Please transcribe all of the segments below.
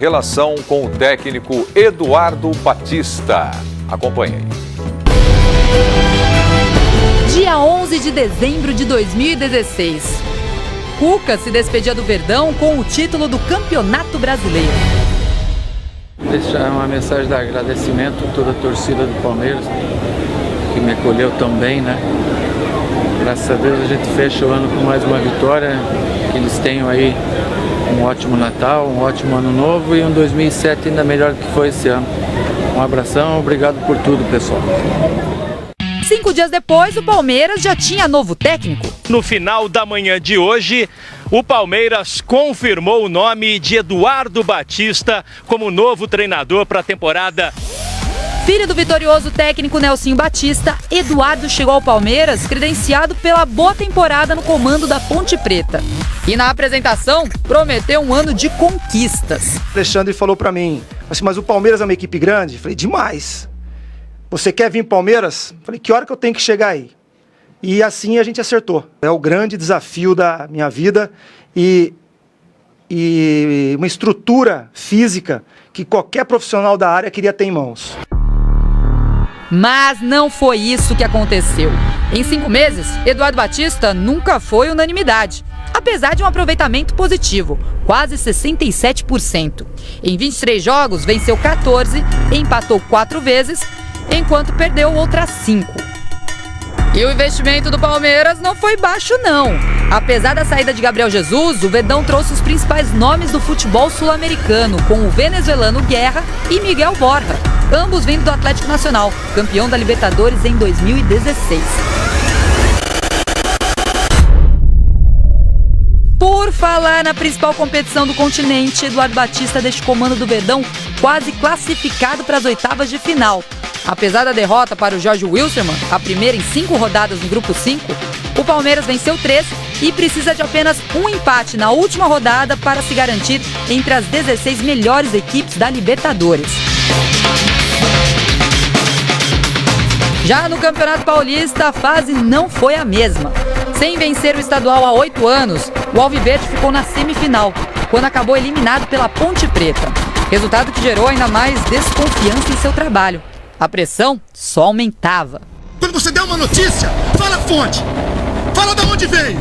Relação com o técnico Eduardo Batista. Acompanhe aí. Dia 11 de dezembro de 2016. Cuca se despedia do Verdão com o título do Campeonato Brasileiro. Deixar uma mensagem de agradecimento a toda a torcida do Palmeiras, que me acolheu tão bem, né? Graças a Deus a gente fecha o ano com mais uma vitória, que eles tenham aí um ótimo Natal, um ótimo Ano Novo e um 2007 ainda melhor do que foi esse ano. Um abração, obrigado por tudo, pessoal. 5 dias depois, o Palmeiras já tinha novo técnico. No final da manhã de hoje, o Palmeiras confirmou o nome de Eduardo Batista como novo treinador para a temporada. Filho do vitorioso técnico Nelsinho Batista, Eduardo chegou ao Palmeiras credenciado pela boa temporada no comando da Ponte Preta. E na apresentação, prometeu um ano de conquistas. Alexandre falou pra mim, assim, mas o Palmeiras é uma equipe grande? Falei, demais. Você quer vir pro Palmeiras? Falei, que hora que eu tenho que chegar aí? E assim a gente acertou. É o grande desafio da minha vida e uma estrutura física que qualquer profissional da área queria ter em mãos. Mas não foi isso que aconteceu. Em 5 meses, Eduardo Batista nunca foi unanimidade, apesar de um aproveitamento positivo, quase 67%. Em 23 jogos, venceu 14, empatou 4 vezes, enquanto perdeu outras 5. E o investimento do Palmeiras não foi baixo, não. Apesar da saída de Gabriel Jesus, o Verdão trouxe os principais nomes do futebol sul-americano, com o venezuelano Guerra e Miguel Borja, ambos vindo do Atlético Nacional, campeão da Libertadores em 2016. Por falar na principal competição do continente, Eduardo Batista deixa o comando do Verdão quase classificado para as oitavas de final. Apesar da derrota para o Jorge Wilstermann, a primeira em 5 rodadas no Grupo 5, o Palmeiras venceu 3 e precisa de apenas um empate na última rodada para se garantir entre as 16 melhores equipes da Libertadores. Já no Campeonato Paulista, a fase não foi a mesma. Sem vencer o estadual há 8 anos, o Alviverde ficou na semifinal, quando acabou eliminado pela Ponte Preta. Resultado que gerou ainda mais desconfiança em seu trabalho. A pressão só aumentava. Quando você der uma notícia, fala a fonte. Fala de onde veio.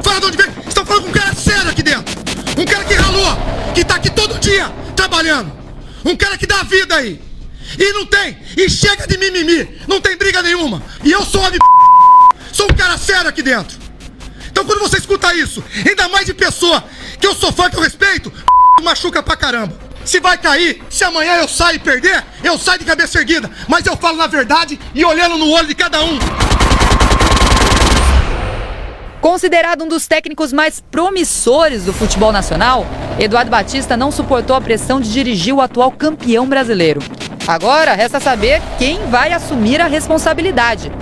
Fala de onde veio. Você está falando com um cara sério aqui dentro. Um cara que ralou, que está aqui todo dia trabalhando. Um cara que dá vida aí. E não tem. E chega de mimimi. Não tem briga nenhuma. E eu sou sou um cara sério aqui dentro. Então quando você escuta isso, ainda mais de pessoa que eu sou fã, que eu respeito, machuca pra caramba. Se vai cair, se amanhã eu saio e perder, eu saio de cabeça erguida. Mas eu falo na verdade e olhando no olho de cada um. Considerado um dos técnicos mais promissores do futebol nacional, Eduardo Batista não suportou a pressão de dirigir o atual campeão brasileiro. Agora resta saber quem vai assumir a responsabilidade.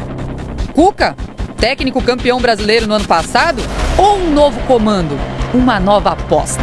Cuca, técnico campeão brasileiro no ano passado, ou um novo comando, uma nova aposta?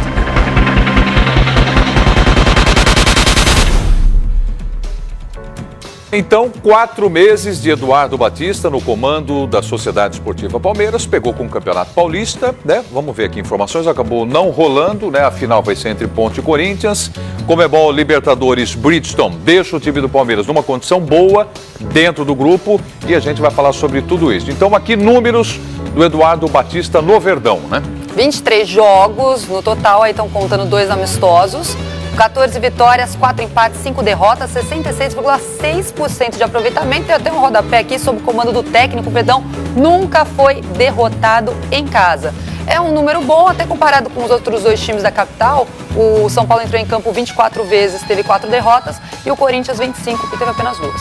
Então, 4 meses de Eduardo Batista no comando da Sociedade Esportiva Palmeiras, pegou com o Campeonato Paulista, né? Vamos ver aqui informações, acabou não rolando, né? A final vai ser entre Ponte e Corinthians. Conmebol Libertadores Bridgestone deixa o time do Palmeiras numa condição boa dentro do grupo e a gente vai falar sobre tudo isso. Então, aqui números do Eduardo Batista no Verdão, né? 23 jogos no total, aí estão contando 2 amistosos. 14 vitórias, 4 empates, 5 derrotas, 66,6% de aproveitamento. E eu tenho um rodapé aqui sob o comando do técnico. O Verdão nunca foi derrotado em casa. É um número bom, até comparado com os outros 2 times da capital. O São Paulo entrou em campo 24 vezes, teve 4 derrotas, e o Corinthians 25, que teve apenas 2.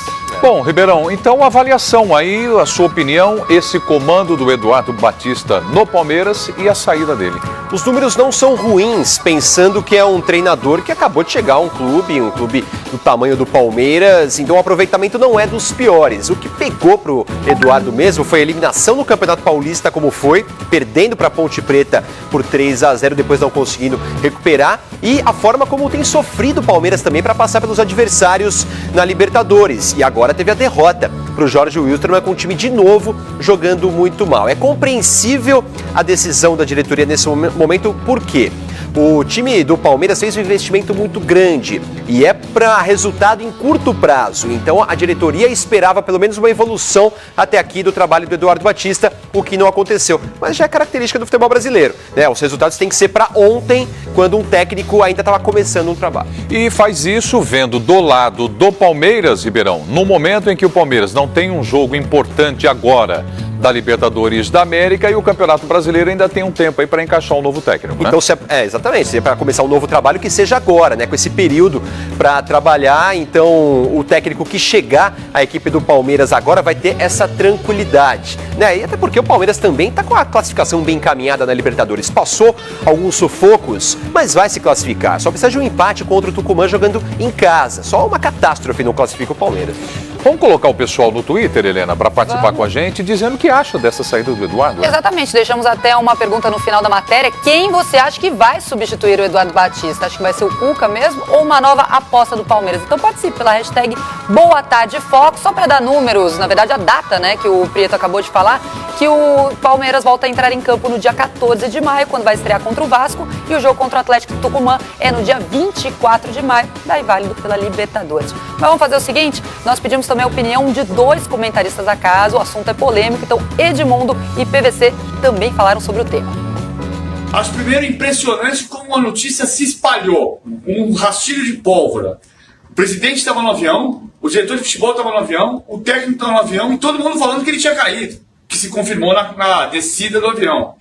Bom, Ribeirão, então avaliação aí, a sua opinião, esse comando do Eduardo Batista no Palmeiras e a saída dele. Os números não são ruins, pensando que é um treinador que acabou de chegar a um clube do tamanho do Palmeiras, então o aproveitamento não é dos piores. O que pegou pro Eduardo mesmo foi a eliminação no Campeonato Paulista, como foi, perdendo para a Ponte Preta por 3-0, depois não conseguindo recuperar, e a forma como tem sofrido o Palmeiras também para passar pelos adversários na Libertadores. E agora teve a derrota para o Jorge Wilstermann, com o time de novo jogando muito mal. É compreensível a decisão da diretoria nesse momento, por quê? O time do Palmeiras fez um investimento muito grande e é para resultado em curto prazo. Então a diretoria esperava pelo menos uma evolução até aqui do trabalho do Eduardo Batista, o que não aconteceu. Mas já é característica do futebol brasileiro, né? Os resultados têm que ser para ontem, quando um técnico ainda estava começando um trabalho. E faz isso vendo do lado do Palmeiras, Ribeirão, no momento em que o Palmeiras não tem um jogo importante agora da Libertadores da América e o Campeonato Brasileiro ainda tem um tempo aí para encaixar um novo técnico, né? Então, exatamente, se é para começar um novo trabalho, que seja agora, né? Com esse período para trabalhar. Então, o técnico que chegar à equipe do Palmeiras agora vai ter essa tranquilidade, né? E até porque o Palmeiras também está com a classificação bem encaminhada na Libertadores. Passou alguns sufocos, mas vai se classificar. Só precisa de um empate contra o Tucumã jogando em casa. Só uma catástrofe não classifica o Palmeiras. Vamos colocar o pessoal no Twitter, Helena, para participar com a gente, dizendo o que acha dessa saída do Eduardo. Exatamente, deixamos até uma pergunta no final da matéria. Quem você acha que vai substituir o Eduardo Batista? Acha que vai ser o Cuca mesmo ou uma nova aposta do Palmeiras? Então participe pela hashtag Boa Tarde Foco, só para dar números, na verdade a data, né, que o Prieto acabou de falar, que o Palmeiras volta a entrar em campo no dia 14 de maio, quando vai estrear contra o Vasco, e o jogo contra o Atlético Tucumã é no dia 24 de maio, daí válido pela Libertadores. Mas vamos fazer o seguinte, nós pedimos também a opinião de 2 comentaristas da casa, o assunto é polêmico, então Edmundo e PVC também falaram sobre o tema. Acho primeiro impressionante como a notícia se espalhou, um rastilho de pólvora. O presidente estava no avião, o diretor de futebol estava no avião, o técnico estava no avião e todo mundo falando que ele tinha caído, que se confirmou na descida do avião.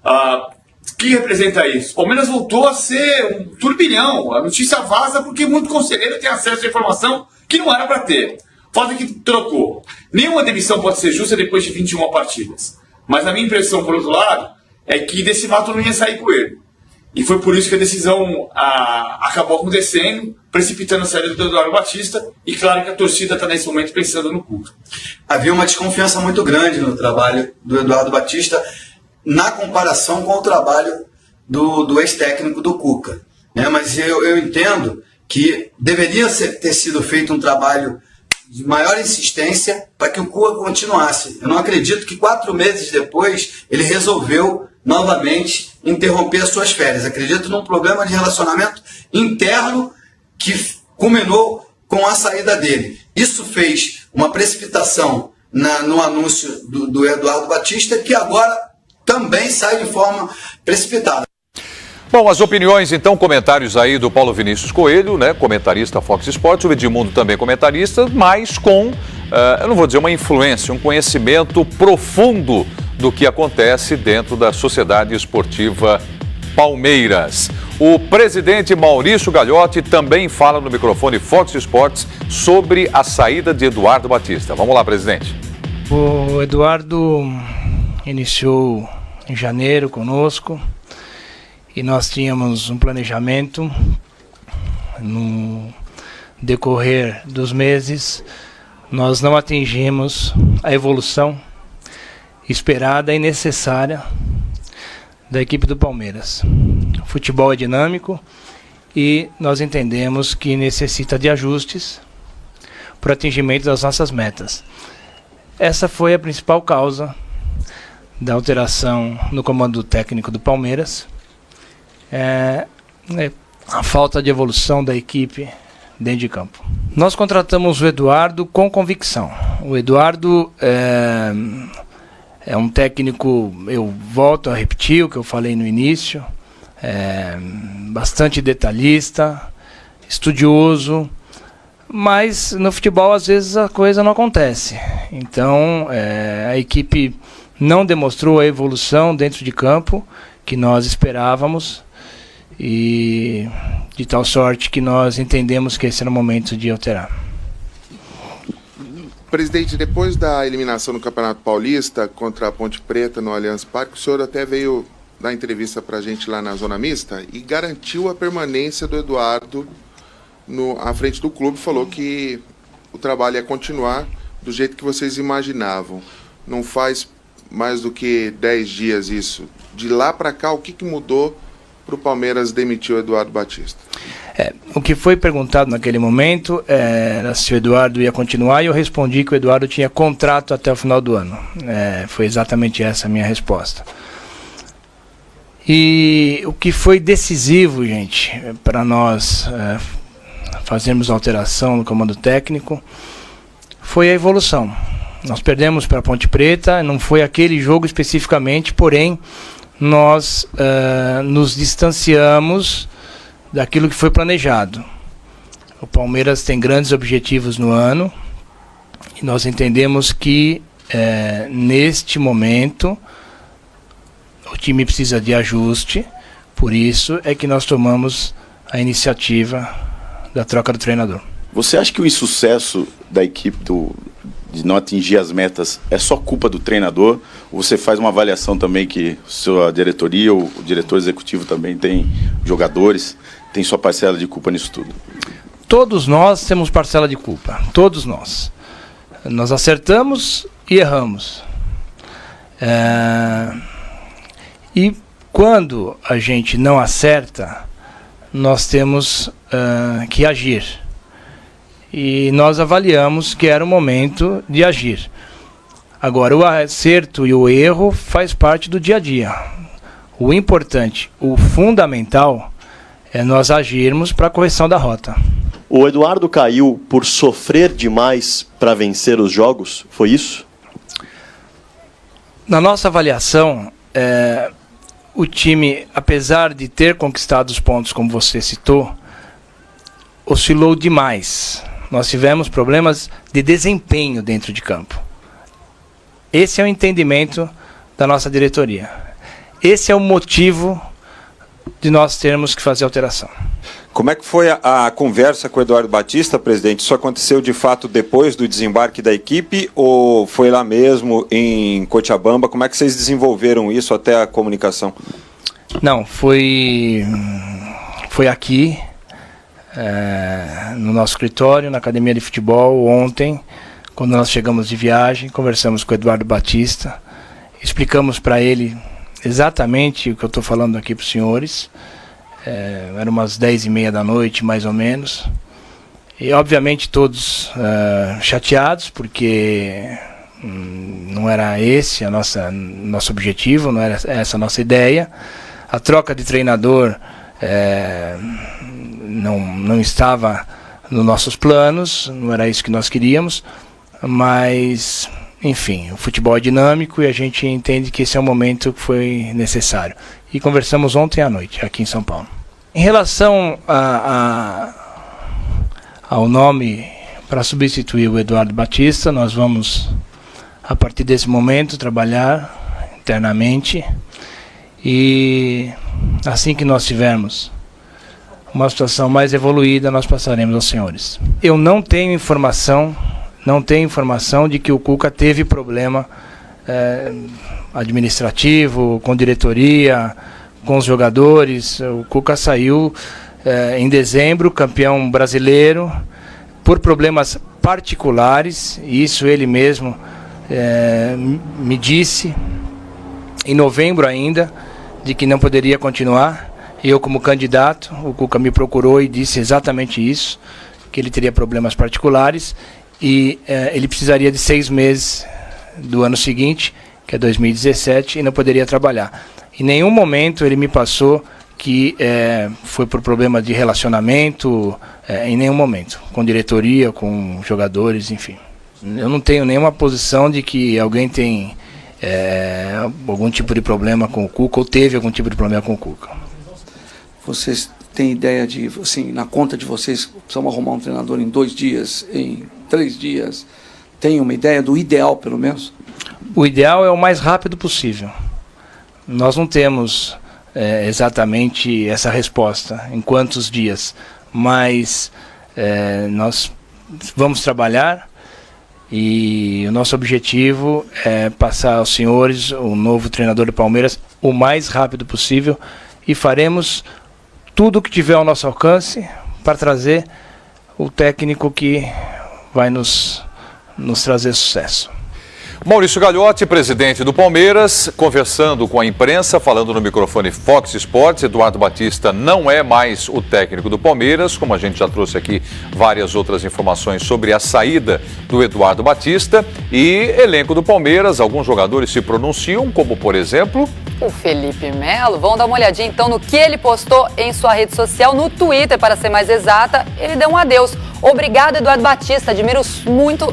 O que representa isso? O Palmeiras voltou a ser um turbilhão, a notícia vaza porque muito conselheiro tem acesso à informação que não era para ter. Falta que trocou. Nenhuma demissão pode ser justa depois de 21 partidas. Mas a minha impressão, por outro lado, é que desse mato não ia sair coelho. E foi por isso que a decisão acabou acontecendo, precipitando a saída do Eduardo Batista. E claro que a torcida está nesse momento pensando no Cuca. Havia uma desconfiança muito grande no trabalho do Eduardo Batista na comparação com o trabalho do ex-técnico do Cuca, né? Mas eu entendo que deveria ter sido feito um trabalho de maior insistência para que o Cuca continuasse. Eu não acredito que 4 meses depois ele resolveu novamente interromper as suas férias. Acredito num problema de relacionamento interno que culminou com a saída dele. Isso fez uma precipitação no anúncio do Eduardo Batista, que agora também sai de forma precipitada. Bom, as opiniões, então, comentários aí do Paulo Vinícius Coelho, né, comentarista Fox Sports, o Edmundo também comentarista, mas com, eu não vou dizer uma influência, um conhecimento profundo do que acontece dentro da Sociedade Esportiva Palmeiras. O presidente Maurício Gagliotti também fala no microfone Fox Sports sobre a saída de Eduardo Batista. Vamos lá, presidente. O Eduardo iniciou em janeiro conosco. E nós tínhamos um planejamento. No decorrer dos meses, nós não atingimos a evolução esperada e necessária da equipe do Palmeiras. O futebol é dinâmico e nós entendemos que necessita de ajustes para o atingimento das nossas metas. Essa foi a principal causa da alteração no comando técnico do Palmeiras. A falta de evolução da equipe dentro de campo. Nós contratamos o Eduardo com convicção. O Eduardo é um técnico, eu volto a repetir o que eu falei no início, bastante detalhista, estudioso, mas no futebol às vezes a coisa não acontece. Então a equipe não demonstrou a evolução dentro de campo que nós esperávamos. E de tal sorte que nós entendemos que esse era o momento de alterar. Presidente, depois da eliminação no Campeonato Paulista contra a Ponte Preta no Allianz Parque, o senhor até veio dar entrevista para a gente lá na Zona Mista e garantiu a permanência do Eduardo à frente do clube, falou que o trabalho ia continuar do jeito que vocês imaginavam. Não faz mais do que 10 dias isso. De lá para cá, o que mudou para o Palmeiras demitir o Eduardo Batista? O que foi perguntado naquele momento era se o Eduardo ia continuar e eu respondi que o Eduardo tinha contrato até o final do ano. Foi exatamente essa a minha resposta. E o que foi decisivo, gente, para nós fazermos alteração no comando técnico, foi a evolução. Nós perdemos para a Ponte Preta, não foi aquele jogo especificamente, porém nós nos distanciamos daquilo que foi planejado. O Palmeiras tem grandes objetivos no ano e nós entendemos que neste momento o time precisa de ajuste, por isso é que nós tomamos a iniciativa da troca do treinador. Você acha que o insucesso da equipe de não atingir as metas é só culpa do treinador? Ou você faz uma avaliação também que sua diretoria, ou o diretor executivo também tem jogadores, tem sua parcela de culpa nisso tudo? Todos nós temos parcela de culpa, todos nós. Nós acertamos e erramos. E quando a gente não acerta, nós temos que agir. E nós avaliamos que era o momento de agir. Agora, o acerto e o erro faz parte do dia a dia. O importante, o fundamental, é nós agirmos para a correção da rota. O Eduardo caiu por sofrer demais para vencer os jogos? Foi isso? Na nossa avaliação, o time, apesar de ter conquistado os pontos, como você citou, oscilou demais. Nós tivemos problemas de desempenho dentro de campo. Esse é o entendimento da nossa diretoria. Esse é o motivo de nós termos que fazer alteração. Como é que foi a conversa com o Eduardo Batista, presidente? Isso aconteceu de fato depois do desembarque da equipe ou foi lá mesmo em Cochabamba? Como é que vocês desenvolveram isso até a comunicação? Não, foi aqui, no nosso escritório, na academia de futebol, ontem, quando nós chegamos de viagem, conversamos com o Eduardo Batista, explicamos para ele exatamente o que eu estou falando aqui para os senhores. Eram umas 10h30 da noite, mais ou menos. E, obviamente, todos chateados, porque não era esse nosso objetivo, não era essa a nossa ideia. A troca de treinador não estava nos nossos planos, não era isso que nós queríamos, mas, enfim, o futebol é dinâmico e a gente entende que esse é o momento que foi necessário. E conversamos ontem à noite, aqui em São Paulo. Em relação ao nome para substituir o Eduardo Batista, nós vamos, a partir desse momento, trabalhar internamente e assim que nós tivermos uma situação mais evoluída, nós passaremos aos senhores. Eu não tenho informação de que o Cuca teve problema administrativo, com diretoria, com os jogadores. O Cuca saiu em dezembro, campeão brasileiro, por problemas particulares, e isso ele mesmo me disse, em novembro ainda, de que não poderia continuar. Eu, como candidato, o Cuca me procurou e disse exatamente isso, que ele teria problemas particulares e ele precisaria de 6 meses do ano seguinte, que é 2017, e não poderia trabalhar. Em nenhum momento ele me passou que foi por problema de relacionamento, em nenhum momento, com diretoria, com jogadores, enfim. Eu não tenho nenhuma posição de que alguém tem algum tipo de problema com o Cuca ou teve algum tipo de problema com o Cuca. Vocês têm ideia de, assim, na conta de vocês, precisamos arrumar um treinador em 2 dias, em 3 dias? Tem uma ideia do ideal, pelo menos? O ideal é o mais rápido possível. Nós não temos exatamente essa resposta, em quantos dias, mas nós vamos trabalhar e o nosso objetivo é passar aos senhores o novo treinador do Palmeiras o mais rápido possível e faremos tudo o que tiver ao nosso alcance para trazer o técnico que vai nos trazer sucesso. Maurício Gagliotti, presidente do Palmeiras, conversando com a imprensa, falando no microfone Fox Sports. Eduardo Batista não é mais o técnico do Palmeiras, como a gente já trouxe aqui várias outras informações sobre a saída do Eduardo Batista. E elenco do Palmeiras, alguns jogadores se pronunciam, como por exemplo o Felipe Melo. Vamos dar uma olhadinha então no que ele postou em sua rede social, no Twitter, para ser mais exata. Ele deu um adeus. Obrigado, Eduardo Batista. Admiro muito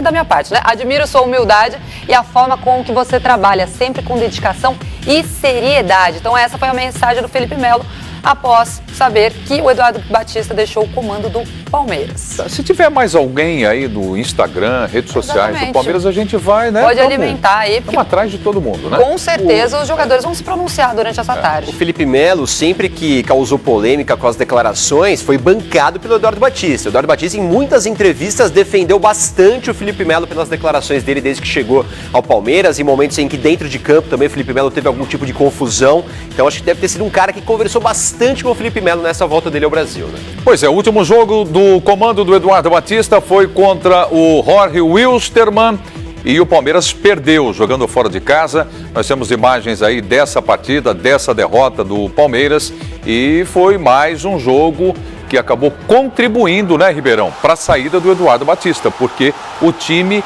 da minha parte, né? Admiro sua humildade e a forma com que você trabalha, sempre com dedicação e seriedade. Então essa foi a mensagem do Felipe Melo após saber que o Eduardo Batista deixou o comando do Palmeiras. Se tiver mais alguém aí no Instagram, redes sociais Exatamente. do Palmeiras, a gente vai, né? Pode alimentar aí. Vamos atrás de todo mundo, né? Com certeza os jogadores vão se pronunciar durante essa tarde. O Felipe Melo, sempre que causou polêmica com as declarações, foi bancado pelo Eduardo Batista. O Eduardo Batista, em muitas entrevistas, defendeu bastante o Felipe Melo pelas declarações dele desde que chegou ao Palmeiras, em momentos em que dentro de campo também o Felipe Melo teve algum tipo de confusão. Então acho que deve ter sido um cara que conversou bastante com o Felipe Melo nessa volta dele ao Brasil, né? Pois é, o último jogo do comando do Eduardo Batista foi contra o Jorge Wilstermann e o Palmeiras perdeu, jogando fora de casa. Nós temos imagens aí dessa partida, dessa derrota do Palmeiras, e foi mais um jogo que acabou contribuindo, né, Ribeirão, para a saída do Eduardo Batista, porque o time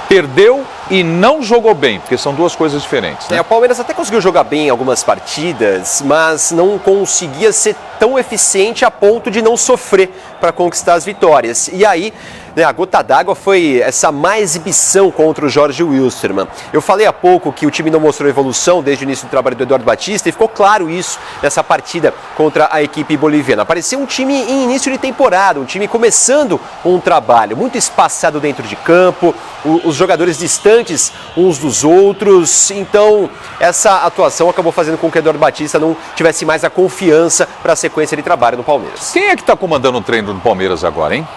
perdeu e não jogou bem, porque são duas coisas diferentes, né? O Palmeiras até conseguiu jogar bem em algumas partidas, mas não conseguia ser tão eficiente a ponto de não sofrer para conquistar as vitórias. E aí, a gota d'água foi essa má exibição contra o Jorge Wilstermann. Eu falei há pouco que o time não mostrou evolução desde o início do trabalho do Eduardo Batista, e ficou claro isso nessa partida contra a equipe boliviana. Parecia um time em início de temporada, um time começando um trabalho muito espaçado dentro de campo, os jogadores distantes uns dos outros. Então, essa atuação acabou fazendo com que o Eduardo Batista não tivesse mais a confiança para a sequência de trabalho no Palmeiras. Quem é que está comandando o treino do Palmeiras agora, hein?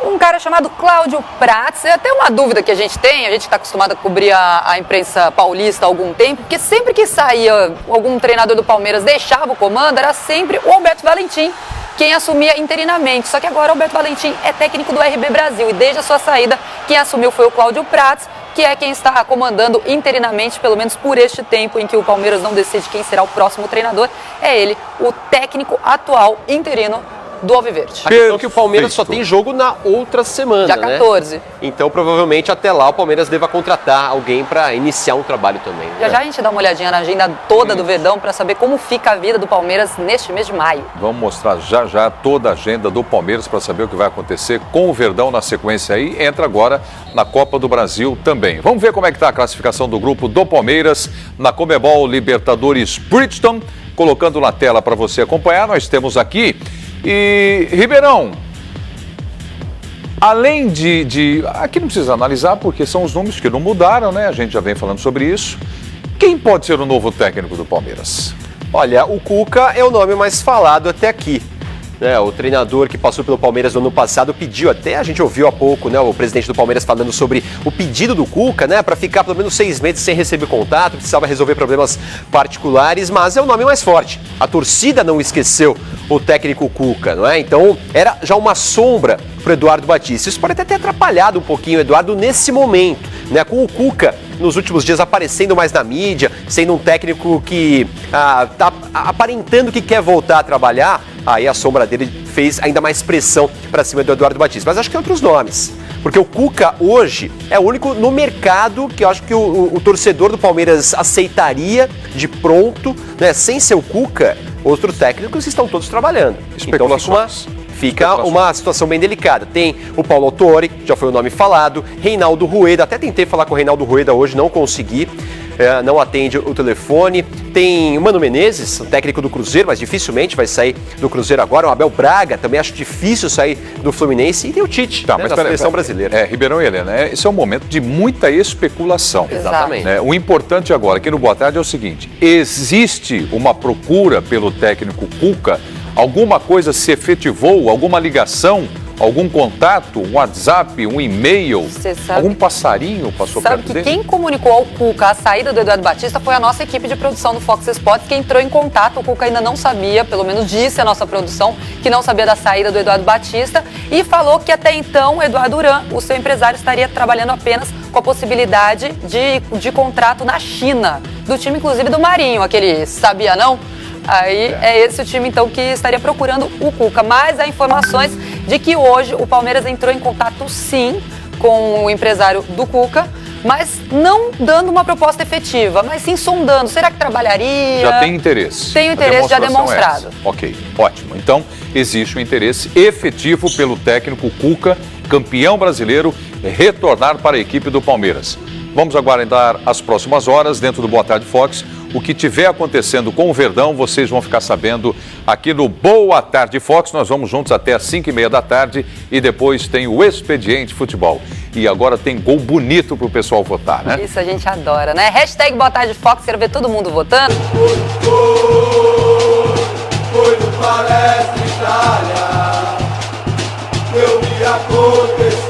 Um cara chamado Cláudio Prats. É até uma dúvida que a gente tem, a gente está acostumado a cobrir a imprensa paulista há algum tempo, porque sempre que saía algum treinador do Palmeiras, deixava o comando, era sempre o Alberto Valentim quem assumia interinamente. Só que agora o Alberto Valentim é técnico do RB Brasil, e desde a sua saída, quem assumiu foi o Cláudio Prats, que é quem está comandando interinamente, pelo menos por este tempo em que o Palmeiras não decide quem será o próximo treinador. É ele, o técnico atual interino do Alviverde. A questão é que o Palmeiras só tem jogo na outra semana, dia 14. Né? Então, provavelmente, até lá, o Palmeiras deva contratar alguém para iniciar um trabalho também. Já já a gente dá uma olhadinha na agenda toda do Verdão para saber como fica a vida do Palmeiras neste mês de maio. Vamos mostrar já já toda a agenda do Palmeiras para saber o que vai acontecer com o Verdão na sequência aí. Entra agora na Copa do Brasil também. Vamos ver como é que está a classificação do grupo do Palmeiras na Conmebol Libertadores Bridgestone. Colocando na tela para você acompanhar, nós temos aqui. E, Ribeirão, além aqui não precisa analisar porque são os números que não mudaram, né? A gente já vem falando sobre isso. Quem pode ser o novo técnico do Palmeiras? Olha, o Cuca é o nome mais falado até aqui. O treinador que passou pelo Palmeiras no ano passado pediu até, a gente ouviu há pouco, o presidente do Palmeiras falando sobre o pedido do Cuca, para ficar pelo menos 6 meses sem receber contato, precisava resolver problemas particulares, mas é o nome mais forte. A torcida não esqueceu o técnico Cuca, Então era já uma sombra para o Eduardo Batista. Isso pode até ter atrapalhado um pouquinho o Eduardo nesse momento, com o Cuca nos últimos dias aparecendo mais na mídia, sendo um técnico que está aparentando que quer voltar a trabalhar. Aí a sombra dele fez ainda mais pressão para cima do Eduardo Batista. Mas acho que tem outros nomes. Porque o Cuca hoje é o único no mercado que eu acho que o torcedor do Palmeiras aceitaria de pronto, Sem ser o Cuca, outros técnicos estão todos trabalhando. Especulações. Então fica uma situação bem delicada. Tem o Paulo Autori, já foi o nome falado, Reinaldo Rueda, até tentei falar com o Reinaldo Rueda hoje, não consegui. Não atende o telefone. Tem o Mano Menezes, técnico do Cruzeiro, mas dificilmente vai sair do Cruzeiro agora. O Abel Braga, também acho difícil sair do Fluminense. E tem o Tite, da seleção brasileira. Ribeirão e Helena, esse é um momento de muita especulação. Exatamente. O importante agora, aqui no Boa Tarde, é o seguinte: existe uma procura pelo técnico Cuca? Alguma coisa se efetivou? Alguma ligação? Algum contato, um WhatsApp, um e-mail, algum passarinho passou perto dele? Sabe que quem comunicou ao Cuca a saída do Eduardo Batista foi a nossa equipe de produção do Fox Sports, que entrou em contato. O Cuca ainda não sabia, pelo menos disse a nossa produção, que não sabia da saída do Eduardo Batista, e falou que até então o Eduardo Duran, o seu empresário, estaria trabalhando apenas com a possibilidade de contrato na China, do time inclusive do Marinho, aquele sabia não? Aí é esse o time, então, que estaria procurando o Cuca. Mas há informações de que hoje o Palmeiras entrou em contato, sim, com o empresário do Cuca, mas não dando uma proposta efetiva, mas sim sondando. Será que trabalharia? Já tem interesse. Tem o interesse já demonstrado. Ok, ótimo. Então, existe um interesse efetivo pelo técnico Cuca, campeão brasileiro, retornar para a equipe do Palmeiras. Vamos aguardar as próximas horas dentro do Boa Tarde Fox. O que tiver acontecendo com o Verdão, vocês vão ficar sabendo aqui no Boa Tarde Fox. Nós vamos juntos até às 5h30 da tarde e depois tem o Expediente Futebol. E agora tem gol bonito para o pessoal votar, né? Isso a gente adora, né? Hashtag Boa Tarde Fox, quero ver todo mundo votando. Foi no Palestra Itália, eu vi acontecer.